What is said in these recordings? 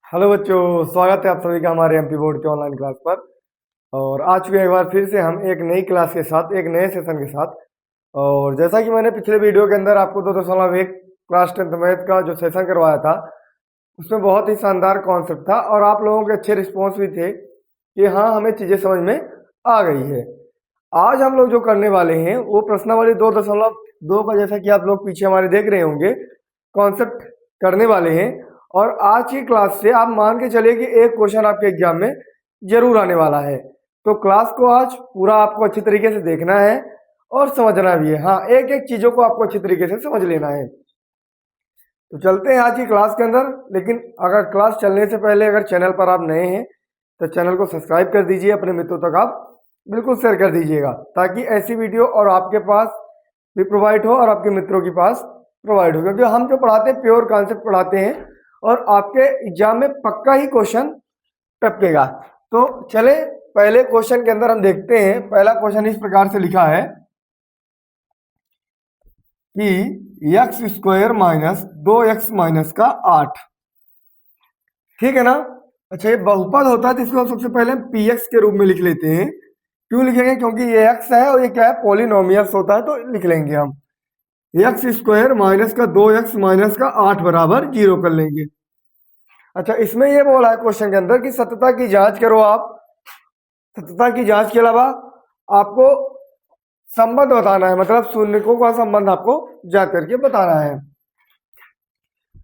Hello बच्चों, स्वागत है आप सभी का हमारे एमपी बोर्ड के ऑनलाइन क्लास पर। और आ चुके हैं एक बार फिर से हम एक नई क्लास के साथ, एक नए सेशन के साथ। और जैसा कि मैंने पिछले वीडियो के अंदर आपको 2.1 क्लास 10th मैथ का जो सेशन करवाया था, उसमें बहुत ही शानदार कॉन्सेप्ट था और आप लोगों के अच्छे रिस्पॉन्स भी थे कि हाँ, हमें चीज़ें समझ में आ गई है। आज हम लोग जो करने वाले हैं वो प्रश्नावली 2.2 का, जैसा कि आप लोग पीछे हमारे देख रहे होंगे, कॉन्सेप्ट करने वाले हैं। और आज की क्लास से आप मान के चलिए कि एक क्वेश्चन आपके एग्जाम में जरूर आने वाला है। तो क्लास को आज पूरा आपको अच्छी तरीके से देखना है और समझना भी है। हाँ, एक एक चीज़ों को आपको अच्छी तरीके से समझ लेना है। तो चलते हैं आज की क्लास के अंदर। लेकिन अगर क्लास चलने से पहले अगर चैनल पर आप नए हैं तो चैनल को सब्सक्राइब कर दीजिए, अपने मित्रों तक आप बिल्कुल शेयर कर दीजिएगा, ताकि ऐसी वीडियो और आपके पास भी प्रोवाइड हो और आपके मित्रों के पास प्रोवाइड हो। क्योंकि हम जो पढ़ाते हैं प्योर कॉन्सेप्ट पढ़ाते हैं और आपके एग्जाम में पक्का ही क्वेश्चन टपकेगा। तो चले पहले क्वेश्चन के अंदर हम देखते हैं। पहला क्वेश्चन इस प्रकार से लिखा है कि x square minus 2x minus का 8। ठीक है ना। अच्छा, ये बहुपद होता है तो इसको हम सबसे पहले हम पी एक्स के रूप में लिख लेते हैं। क्यों लिखेंगे? क्योंकि ये एक्स है और ये क्या है, पॉलिनोमियल्स होता है, तो लिख लेंगे हम एक्स स्क्वायर माइनस का 2x माइनस का 8 बराबर 0 कर लेंगे। अच्छा, इसमें ये बोला है क्वेश्चन के अंदर कि सत्यता की जांच करो आप। सत्यता की जांच के अलावा आपको संबंध बताना है, मतलब शून्यकों का संबंध आपको जा करके बताना है।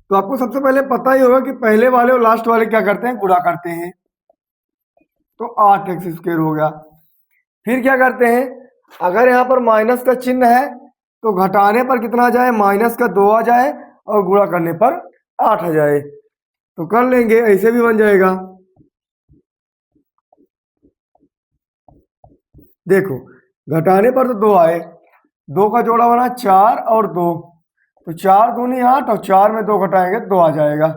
तो आपको सबसे पहले पता ही होगा कि पहले वाले और लास्ट वाले क्या करते हैं, गुणा करते हैं। तो 8x स्क्वायर हो गया। फिर क्या करते हैं, अगर यहाँ पर माइनस का चिन्ह है तो घटाने पर कितना आ जाए, माइनस का 2 आ जाए, और गुणा करने पर 8 आ जाए। तो कर लेंगे, ऐसे भी बन जाएगा। देखो, घटाने पर तो 2 आए, 2 का जोड़ा बना 4 और 2, तो 4 दूनी 8 और 4 में 2 घटाएंगे 2 आ जाएगा।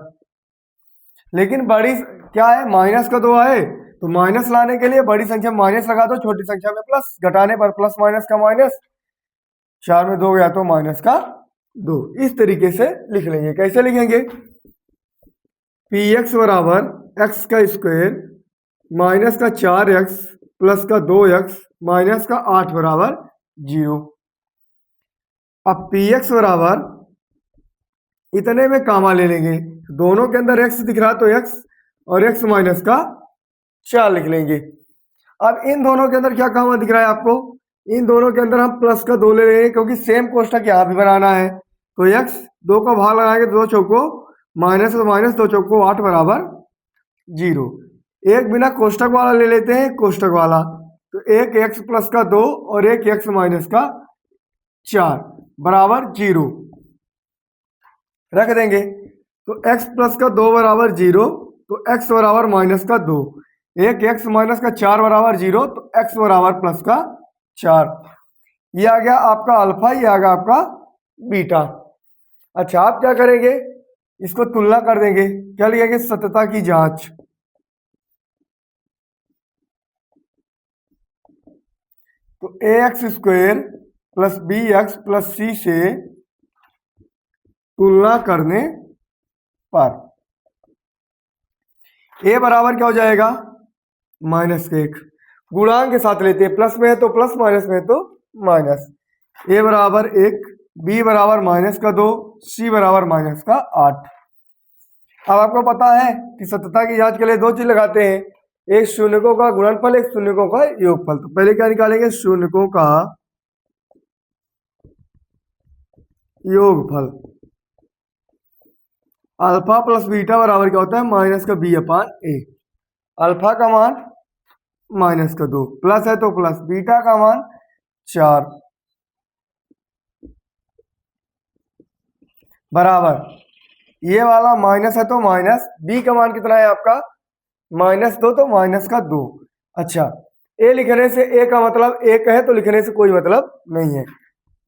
लेकिन बड़ी क्या है, माइनस का 2 आए, तो माइनस लाने के लिए बड़ी संख्या में माइनस लगा दो, छोटी संख्या में प्लस। घटाने पर प्लस माइनस का माइनस, 4 में 2 गया तो माइनस का 2। इस तरीके से लिख लेंगे। कैसे लिखेंगे, पी एक्स बराबर एक्स का स्क्वायर माइनस का 4x प्लस का 2x माइनस का 8 बराबर 0। अब पी एक्स बराबर इतने में कामा ले लेंगे, दोनों के अंदर x दिख रहा तो x और x माइनस का 4 लिख लेंगे। अब इन दोनों के अंदर क्या कामा दिख रहा है आपको, इन दोनों के अंदर हम प्लस का 2 ले रहे हैं, क्योंकि सेम कोष्टक यहाँ भी बनाना है। तो x 2 का भाग लगाएंगे, 2 चौको माइनस तो माइनस, 2 चौको 8 बराबर 0। एक बिना कोष्टक वाला ले लेते हैं, कोष्टक वाला। तो एक x प्लस का 2 और एक x माइनस का 4 बराबर 0 रख देंगे। तो x प्लस का 2 बराबर 0, तो x बराबर माइनस का 2। एक x माइनस का 4 बराबर 0, तो x बराबर प्लस का 4। ये आ गया आपका अल्फा, ये आ गया आपका बीटा। अच्छा, आप क्या करेंगे, इसको तुलना कर देंगे। क्या लिखेंगे, सत्यता की जांच। तो a x square plus b x plus c से तुलना करने पर ए बराबर क्या हो जाएगा, -1। गुणांक के साथ लेते हैं, प्लस में है तो प्लस, माइनस में है तो माइनस। ए बराबर 1, बी बराबर माइनस का 2, सी बराबर माइनस का 8। अब आपको पता है कि सत्यता की जांच के लिए दो चीज लगाते हैं, एक शून्यकों का गुणनफल, एक शून्यकों का योगफल। तो पहले क्या निकालेंगे, शून्यकों का योगफल। अल्फा प्लस बीटा बराबर क्या होता है, माइनस का बी अपान ए। अल्फा का मान -2, प्लस है तो प्लस, बीटा का मान 4 बराबर, ये वाला माइनस है तो माइनस, बी का मान कितना है आपका -2, तो माइनस का 2। अच्छा, ए लिखने से ए का मतलब एक है, तो लिखने से कोई मतलब नहीं है।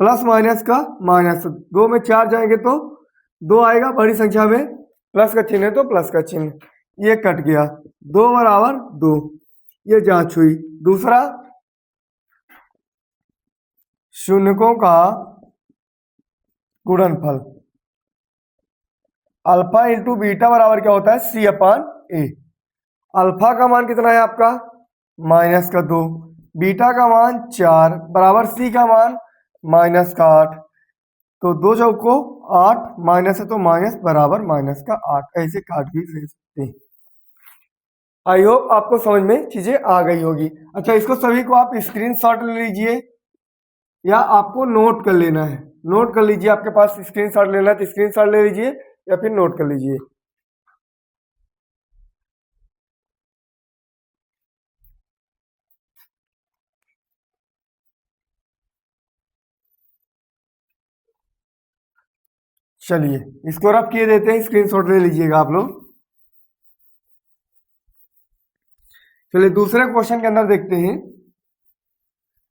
प्लस माइनस का माइनस, 2 में 4 जाएंगे तो 2 आएगा, बड़ी संख्या में प्लस का चिन्ह है तो प्लस का चिन्ह, ये कट गया, 2 बराबर 2। ये जांच हुई। दूसरा, शून्यकों का गुणनफल। अल्फा इंटू बीटा बराबर क्या होता है सी अपान ए। अल्फा का मान कितना है आपका माइनस का 2, बीटा का मान 4 बराबर सी का मान माइनस का 8। तो 2 चौको 8 माइनस है तो माइनस बराबर माइनस का 8, ऐसे काट भी दे सकते हैं। आई होप आपको समझ में चीजें आ गई होगी। अच्छा, इसको सभी को आप स्क्रीनशॉट ले लीजिए या आपको नोट कर लेना है। नोट कर लीजिए, आपके पास स्क्रीनशॉट लेना है तो स्क्रीनशॉट ले लीजिए या फिर नोट कर लीजिए। चलिए इसको रफ किए देते हैं, स्क्रीनशॉट ले लीजिएगा आप लोग। चलिए दूसरे क्वेश्चन के अंदर देखते हैं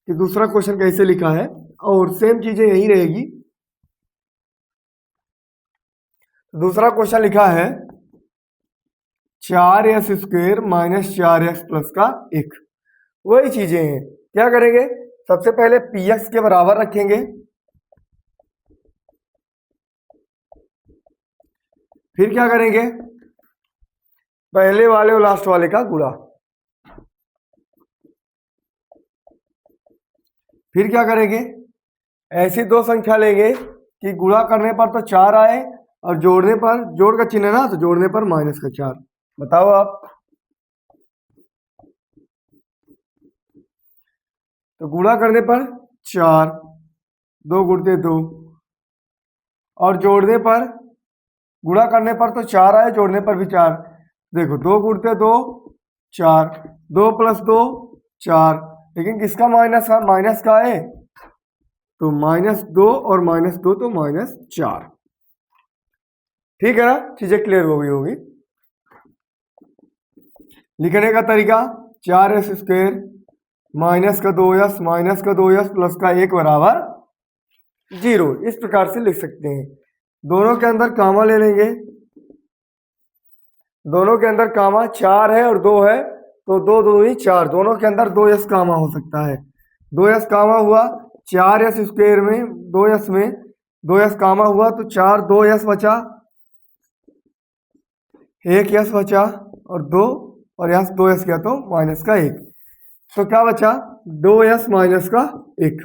कि दूसरा क्वेश्चन कैसे लिखा है और सेम चीजें यही रहेगी। दूसरा क्वेश्चन लिखा है 4s² माइनस 4x प्लस का 1। वही चीजें हैं। क्या करेंगे, सबसे पहले px के बराबर रखेंगे, फिर क्या करेंगे पहले वाले और लास्ट वाले का गुणा, फिर क्या करेंगे ऐसी दो संख्या लेंगे कि गुणा करने पर तो 4 आए और जोड़ने पर, जोड़ का चिन्ह है ना, तो जोड़ने पर माइनस का 4। बताओ आप, तो गुणा करने पर 4, 2 गुणते 2 और जोड़ने पर, गुणा करने पर तो 4 आए, जोड़ने पर भी 4। देखो 2 गुणते 2 4, 2 प्लस 2 4, लेकिन किसका माइनस है, माइनस का है तो -2 और -2 तो -4। ठीक है ना, चीजें क्लियर हो गई होगी। लिखने का तरीका 4s² माइनस का 2s माइनस का 2s प्लस का 1 बराबर 0, इस प्रकार से लिख सकते हैं। दोनों के अंदर कामा ले लेंगे, दोनों के अंदर कामा 4 है और 2 है तो 2 2 ही 4, दोनों के अंदर 2s कामा हो सकता है। 2s कामा हुआ, 4s² में 2s में 2s कामा हुआ तो 4 2s बचा, 1s बचा और 2 और यहाँ 2s गया तो माइनस का 1, तो क्या बचा 2s माइनस का 1।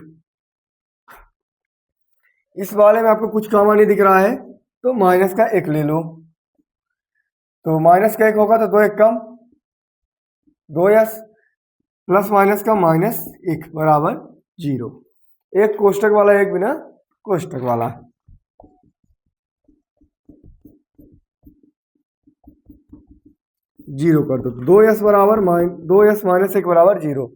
इस वाले में आपको कुछ कामा नहीं दिख रहा है तो माइनस का 1 ले लो, तो माइनस का 1 होगा तो 2 1 कम 2s प्लस माइनस का -1 बराबर 0। एक कोष्टक वाला एक बिना कोष्टक वाला। जीरो कर दो, 2s बराबर 2s माइनस 1 बराबर 0।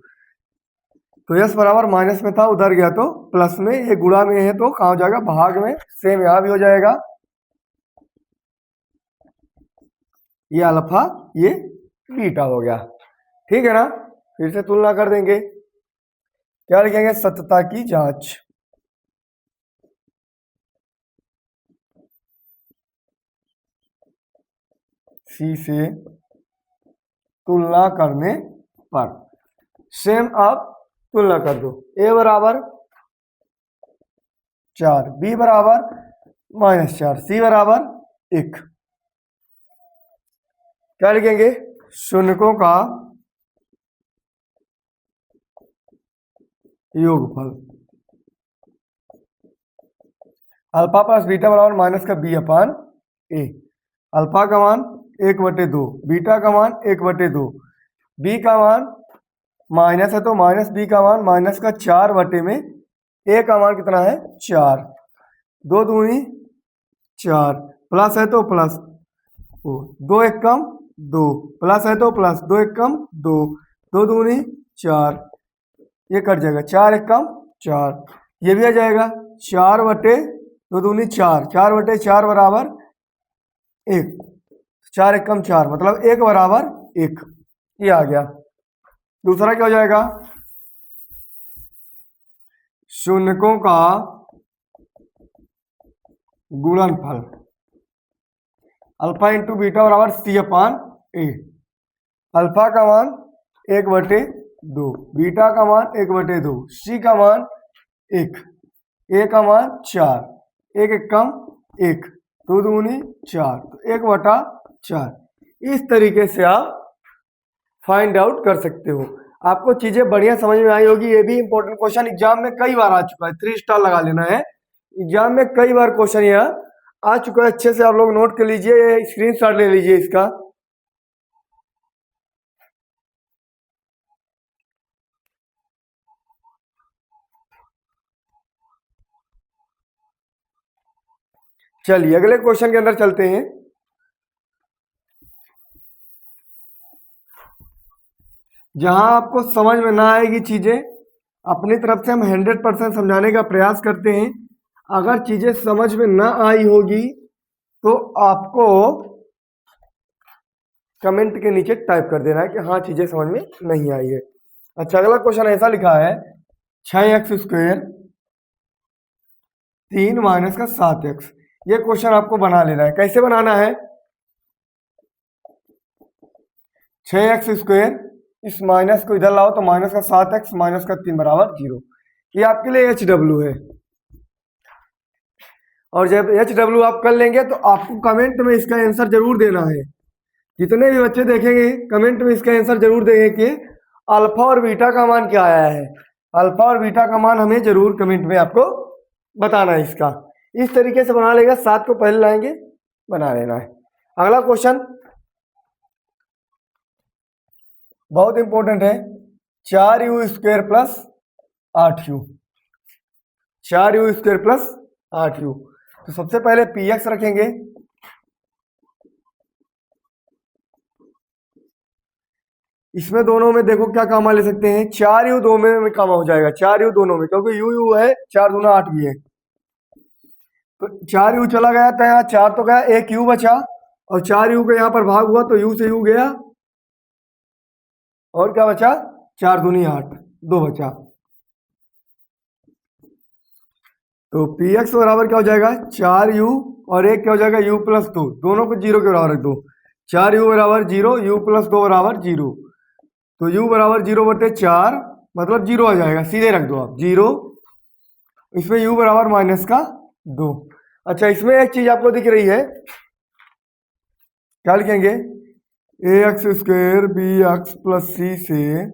तो s बराबर माइनस में था, उधर गया तो प्लस में, ये गुणा में है तो कहाँ हो जाएगा भाग में, सेम यहाँ भी हो जाएगा। ये अल्फा ये बीटा हो गया, ठीक है ना। फिर से तुलना कर देंगे, क्या लिखेंगे सत्यता की जांच। सी से तुलना करने पर सेम आप तुलना कर दो, a बराबर 4, b बराबर -4, c बराबर 1। क्या लिखेंगे शून्यकों का योगफल। अल्फा प्लस बीटा बराबर माइनस का b अपान a। अल्फा का मान 1/2, बीटा का मान 1/2, b का मान माइनस है तो माइनस b का मान माइनस का 4 में a का मान कितना है 4, 2 दूनी 4, प्लस है तो प्लस 2 1 कम 2, प्लस है तो प्लस 2 1 कम 2, 2 दूनी 4, ये कट जाएगा 4 1 कम 4, ये भी आ जाएगा 4/2 दूनी 4, 4/4 बराबर 1, 4 1 कम 4 मतलब 1 बराबर 1, ये आ गया। दूसरा क्या हो जाएगा शून्यकों का गुणनफल। अल्फा इंटू बीटा बराबर सी अपान ए। अल्फा का मान 1/2, बीटा का मान 1/2, सी का मान 1, ए का मान 4, 1 1 कम 1, 2 दूनी 4, तो 1/4। इस तरीके से आप फाइंड आउट कर सकते हो। आपको चीजें बढ़िया समझ में आई होगी। ये भी इंपॉर्टेंट क्वेश्चन एग्जाम में कई बार आ चुका है, 3 स्टार लगा लेना है। एग्जाम में कई बार क्वेश्चन यह आ चुका है, अच्छे से आप लोग नोट कर लीजिए, स्क्रीनशॉट ले लीजिए इसका। चलिए अगले क्वेश्चन के अंदर चलते हैं। जहां आपको समझ में ना आएगी चीजें, अपनी तरफ से हम 100% समझाने का प्रयास करते हैं। अगर चीजें समझ में ना आई होगी तो आपको कमेंट के नीचे टाइप कर देना है कि हाँ चीजें समझ में नहीं आई है। अच्छा, अगला क्वेश्चन ऐसा लिखा है 6x² 3 माइनस का 7x। ये क्वेश्चन आपको बना लेना है। कैसे बनाना है? 6x², इस माइनस को इधर लाओ तो माइनस का 7x माइनस का 3 बराबर 0। ये आपके लिए HW है। और जब HW आप कर लेंगे तो आपको कमेंट में इसका आंसर जरूर देना है। जितने भी बच्चे देखेंगे कमेंट में इसका आंसर जरूर देंगे कि अल्फा और बीटा का मान क्या आया है। अल्फा और बीटा का मान हमें जरूर कमेंट में आपको बताना है इसका। इस तरीके से बना लेगा, 7 को पहले लाएंगे, बना लेना है। अगला क्वेश्चन बहुत इंपॉर्टेंट है, 4u² plus 8u। 4u² plus 8u। तो सबसे पहले px रखेंगे, इसमें दोनों में देखो क्या कामा ले सकते हैं, 4u दो में कामा हो जाएगा, 4u दोनों में, क्योंकि u है, 4 दूना 8 भी है। तो 4u चला गया था, यहाँ 4 तो गया, एक u बचा, और 4u का यहाँ पर भाग हुआ तो u से u गया, और क्या बचा, 4 दूनी 8, 2 बचा। तो px बराबर क्या हो जाएगा, 4u, और एक क्या हो जाएगा u प्लस 2, दोनों को 0 के बराबर रख दो। 4u बराबर 0, u प्लस 2 बराबर 0। तो u बराबर 0/4 मतलब 0 आ जाएगा, सीधे रख दो आप 0। इसमें u बराबर माइनस का 2। अच्छा, इसमें एक चीज आपको दिख रही है, क्या लिखेंगे, ax² bx प्लस c से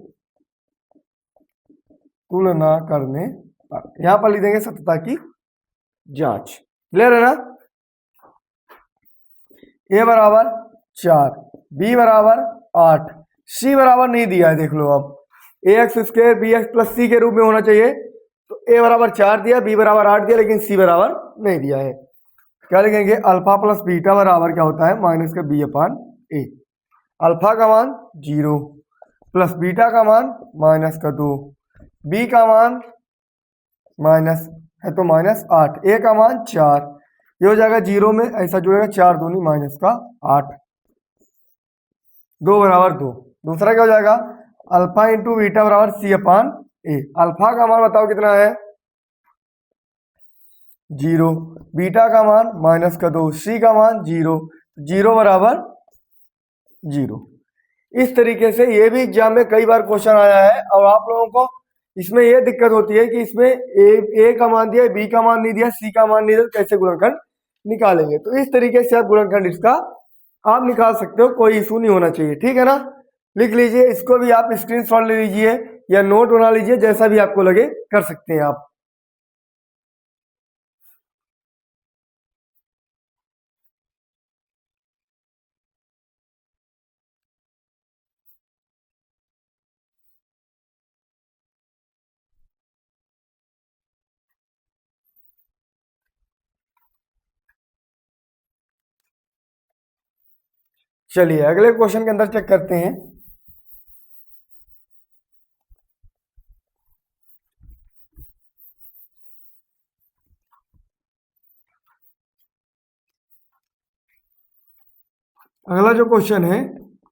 तुलना करने पर, यहां पर लिख देंगे सत्यता की जांच। क्लियर है ना? a बराबर 4, b बराबर 8, c बराबर नहीं दिया है, देख लो अब। ax² bx प्लस c के रूप में होना चाहिए, तो a बराबर 4 दिया, b बराबर 8 दिया, लेकिन c बराबर नहीं दिया है। क्या लिखेंगे, अल्फा प्लस बीटा बराबर क्या होता है, माइनस का b/a। अल्फा का मान 0 प्लस बीटा का मान माइनस का 2, b का मान माइनस है तो माइनस 8, a का मान 4, ये हो जाएगा 0 में ऐसा जुड़ेगा, 4 दूनी माइनस का 8, 2 बराबर 2। दूसरा क्या हो जाएगा, अल्फा इंटू बीटा बराबर c/a। अल्फा का मान बताओ कितना है, 0, बीटा का मान माइनस का 2, c का मान 0, 0 बराबर 0। इस तरीके से ये भी एग्जाम में कई बार क्वेश्चन आया है। और आप लोगों को इसमें ये दिक्कत होती है कि इसमें ए का मान दिया, बी का मान नहीं दिया, सी का मान नहीं दिया, कैसे गुणनखंड निकालेंगे। तो इस तरीके से आप गुणनखंड इसका आप निकाल सकते हो, कोई इशू नहीं होना चाहिए। ठीक है ना? लिख लीजिए, इसको भी आप स्क्रीनशॉट ले लीजिए या नोट बना लीजिए, जैसा भी आपको लगे कर सकते हैं आप। चलिए अगले क्वेश्चन के अंदर चेक करते हैं। अगला जो क्वेश्चन है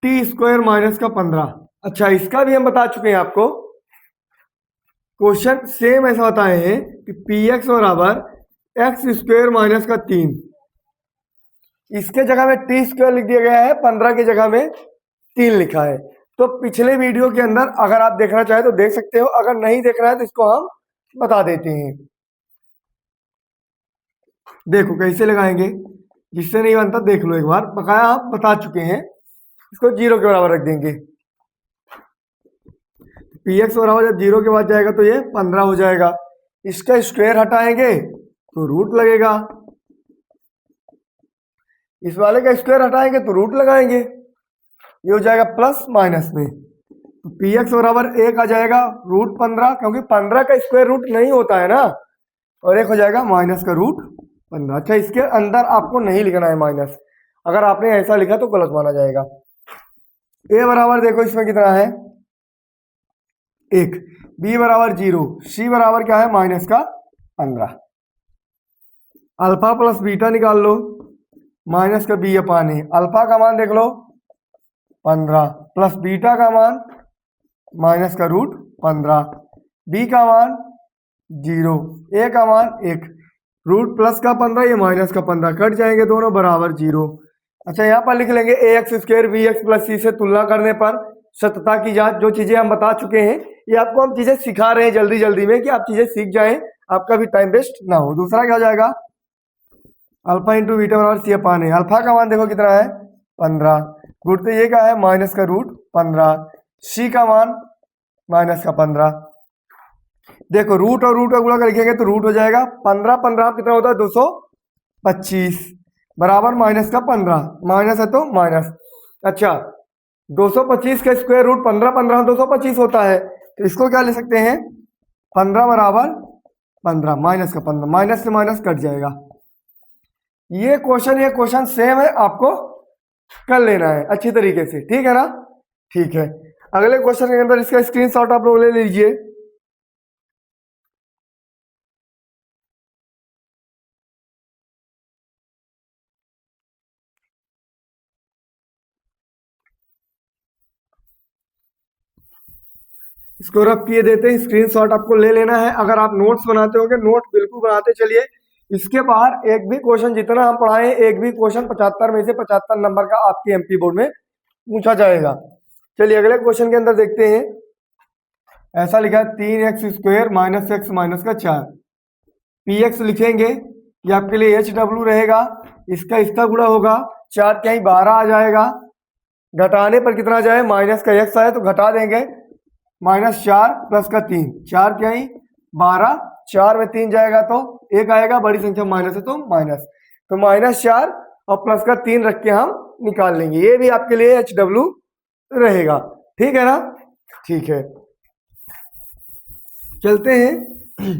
t² माइनस का 15। अच्छा, इसका भी हम बता चुके हैं आपको। क्वेश्चन सेम ऐसा बताए हैं कि px बराबर x² माइनस का 3, इसके जगह में t² लिख दिया गया है, 15 की जगह में 3 लिखा है। तो पिछले वीडियो के अंदर अगर आप देखना चाहे तो देख सकते हो, अगर नहीं देखना है तो इसको हम बता देते हैं। देखो कैसे लगाएंगे, जिससे नहीं बनता देख लो एक बार, बकाया आप बता चुके हैं। इसको 0 के बराबर रख देंगे। पी एक्स बराबर जब 0 के बाद जाएगा तो ये 15 हो जाएगा। इसका स्क्वायर हटाएंगे तो रूट लगेगा, इस वाले का स्क्वायर हटाएंगे तो रूट लगाएंगे, ये हो जाएगा प्लस माइनस में। तो पी एक्स बराबर 1 आ जाएगा रूट 15, क्योंकि 15 का स्क्वायर रूट नहीं होता है ना, और 1 हो जाएगा माइनस का रूट 15। अच्छा, इसके अंदर आपको नहीं लिखना है माइनस, अगर आपने ऐसा लिखा तो गलत माना जाएगा। ए बराबर देखो इसमें कितना है 1, बी बराबर 0, सी बराबर क्या है माइनस का 15। अल्फा प्लस बीटा निकाल लो, माइनस का बी अपान ए। अल्फा का मान देख लो 15 प्लस बीटा का मान माइनस का रूट 15, बी का मान 0, ए का मान 1, रूट प्लस का 15 ये माइनस का 15, कट जाएंगे दोनों बराबर 0। अच्छा, यहाँ पर लिख लेंगे a x square b x plus c से तुलना करने पर सत्यता की जांच। जो चीजें हम बता चुके हैं, ये आपको हम चीजें सिखा रहे हैं जल्दी जल्दी में कि आप चीजें सीख जाएं, आपका भी टाइम वेस्ट ना हो। दूसरा क्या हो जाएगा अल्फा इंटू बीटा बराबर सी अपान ए। अल्फा का मान देखो कितना है 15, रूट तो ये क्या है माइनस का रूट 15, सी का मान माइनस का 15। देखो रूट और रूट का गुणा कर लिखेंगे तो रूट हो जाएगा 15, 15 कितना होता है 225 बराबर माइनस का 15, माइनस है तो माइनस। अच्छा, 225 का स्क्वायर रूट 15, 15 225 होता है, तो इसको क्या ले सकते हैं 15 बराबर 15 माइनस का 15, माइनस से माइनस कट जाएगा। ये क्वेश्चन सेम है, आपको कर लेना है अच्छी तरीके से, ठीक है ना। ठीक है, अगले क्वेश्चन के अंदर इसका स्क्रीनशॉट आप लोग ले लीजिए। इसको रफ किए देते हैं, स्क्रीनशॉट आपको ले लेना है। अगर आप नोट्स बनाते होंगे, नोट बिल्कुल बनाते चलिए। इसके बाहर एक भी क्वेश्चन जितना हम पढ़ाए, एक भी क्वेश्चन 75 में से 75 नंबर का आपके एमपी बोर्ड में पूछा जाएगा। चलिए अगले क्वेश्चन के अंदर देखते हैं। ऐसा लिखा है 3x square minus x minus का 4। पी एक्स लिखेंगे, ये आपके लिए एच डब्ल्यू रहेगा, इसका गुणा होगा, 4 कहीं 12 आ जाएगा, घटाने पर कितना जाए माइनस का एक्स आए तो घटा देंगे, -4 प्लस का 3, 4 क्या ही 12, 4 में 3 जाएगा तो 1 आएगा, बड़ी संख्या माइनस है तो माइनस, तो -4 और प्लस का 3 रख के हम निकाल लेंगे। ये भी आपके लिए एच डब्ल्यू रहेगा, ठीक है ना। ठीक है, चलते हैं।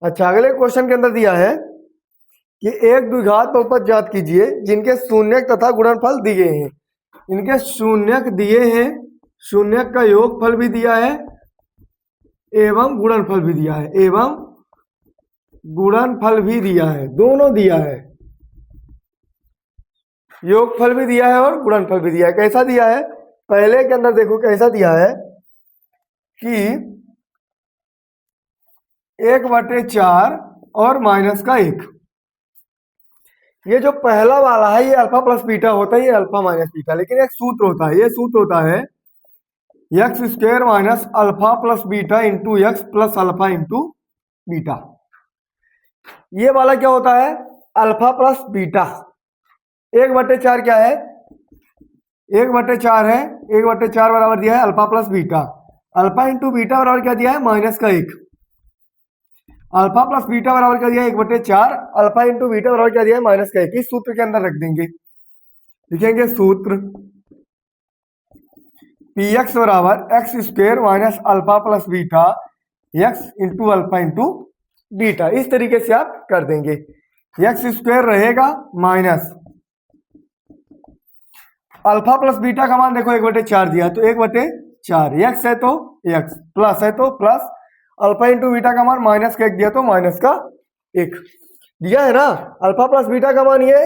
अच्छा, अगले क्वेश्चन के अंदर दिया है कि एक द्विघात बहुपद ज्ञात कीजिए जिनके शून्यक तथा गुणनफल दिए हैं। इनके शून्यक दिए हैं, शून्यक का योगफल भी दिया है एवं गुणनफल भी दिया है, एवं गुणनफल भी दिया है, दोनों दिया है, योगफल भी दिया है और गुणनफल भी दिया है। कैसा दिया है पहले के अंदर देखो, कैसा दिया है कि 1/4 और माइनस का 1। ये जो पहला वाला है ये अल्फा प्लस बीटा होता है, ये अल्फा माइनस बीटा, लेकिन एक सूत्र होता है, ये सूत्र होता है x square minus alpha plus beta into x plus alpha into beta. ये वाला क्या होता है अल्फा प्लस बीटा। 1/4 क्या है 1/4 है, 1/4 बराबर दिया है alpha plus beta, alpha into beta बराबर क्या दिया है माइनस का 1, अल्फा प्लस बीटा बराबर क्या दिया है 1/4, अल्फा इंटू बीटा बराबर क्या दिया है माइनस का 1। इस सूत्र के अंदर रख देंगे, लिखेंगे सूत्र पी एक्स बराबर x square minus alpha plus beta x into alpha into beta. इस तरीके से आप कर देंगे, एक्स स्क्वायर रहेगा माइनस अल्फा प्लस बीटा का मान देखो 1/4 दिया तो 1/4, एक्स है तो एक्स, प्लस है तो प्लस, अल्फा इंटू बीटा का मान माइनस का 1 दिया तो माइनस का 1 दिया है ना। अल्फा प्लस बीटा का मान ये,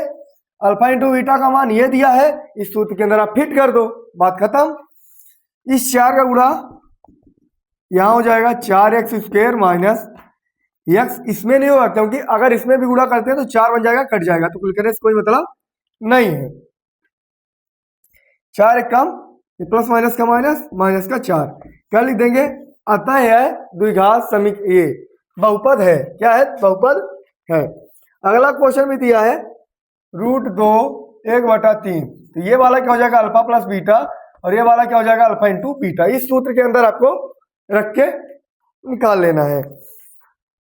अल्फा इंटू बीटा का मान ये दिया है, इस सूत्र के अंदर आप फिट कर दो, बात खत्म। इस 4 का गुणा यहां हो जाएगा 4x स्क्वायर माइनस एक्स, इसमें नहीं होगा क्योंकि अगर इसमें भी गुणा करते हैं तो 4 बन जाएगा, कट जाएगा, तो कुल करने से कोई मतलब नहीं है। 4 एक कम, प्लस माइनस का माइनस, माइनस का 4, क्या लिख देंगे अतः है द्विघात समीक, ये बहुपद है, क्या है बहुपद है। अगला क्वेश्चन भी दिया है √2 1/3। तो ये वाला क्या हो जाएगा अल्फा प्लस बीटा और ये वाला क्या हो जाएगा अल्फा इंटू बीटा। इस सूत्र के अंदर आपको रख के निकाल लेना है।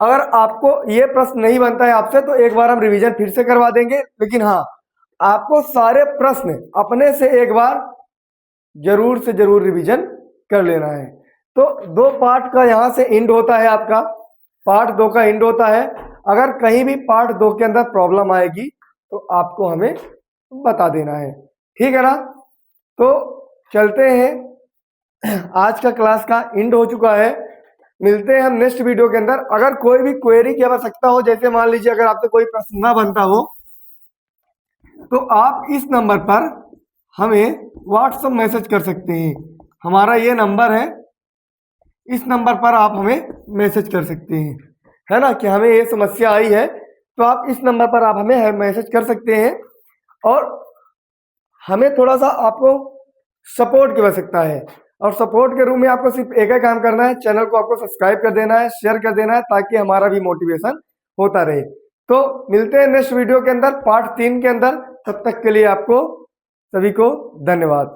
अगर आपको ये प्रश्न नहीं बनता है आपसे तो एक बार हम रिवीजन फिर से करवा देंगे, लेकिन हाँ आपको सारे प्रश्न अपने से एक बार जरूर से जरूर रिवीजन कर लेना है। तो 2 पार्ट का यहाँ से एंड होता है, आपका पार्ट 2 का एंड होता है। अगर कहीं भी पार्ट 2 के अंदर प्रॉब्लम आएगी तो आपको हमें बता देना है, ठीक है ना। तो चलते हैं, आज का क्लास का एंड हो चुका है। मिलते हैं हम नेक्स्ट वीडियो के अंदर। अगर कोई भी क्वेरी की आवश्यकता हो, जैसे मान लीजिए अगर आपसे कोई प्रश्न ना बनता हो तो आप इस नंबर पर हमें व्हाट्सएप मैसेज कर सकते हैं। हमारा ये नंबर है, इस नंबर पर आप हमें मैसेज कर सकते हैं, है ना, कि हमें ये समस्या आई है। तो आप इस नंबर पर आप हमें मैसेज कर सकते हैं और हमें थोड़ा सा आपको सपोर्ट की आवश्यकता है। और सपोर्ट के रूप में आपको सिर्फ एक ही काम करना है, चैनल को आपको सब्सक्राइब कर देना है, शेयर कर देना है, ताकि हमारा भी मोटिवेशन होता रहे। तो मिलते हैं नेक्स्ट वीडियो के अंदर पार्ट 3 के अंदर। तब तक के लिए आपको सभी को धन्यवाद।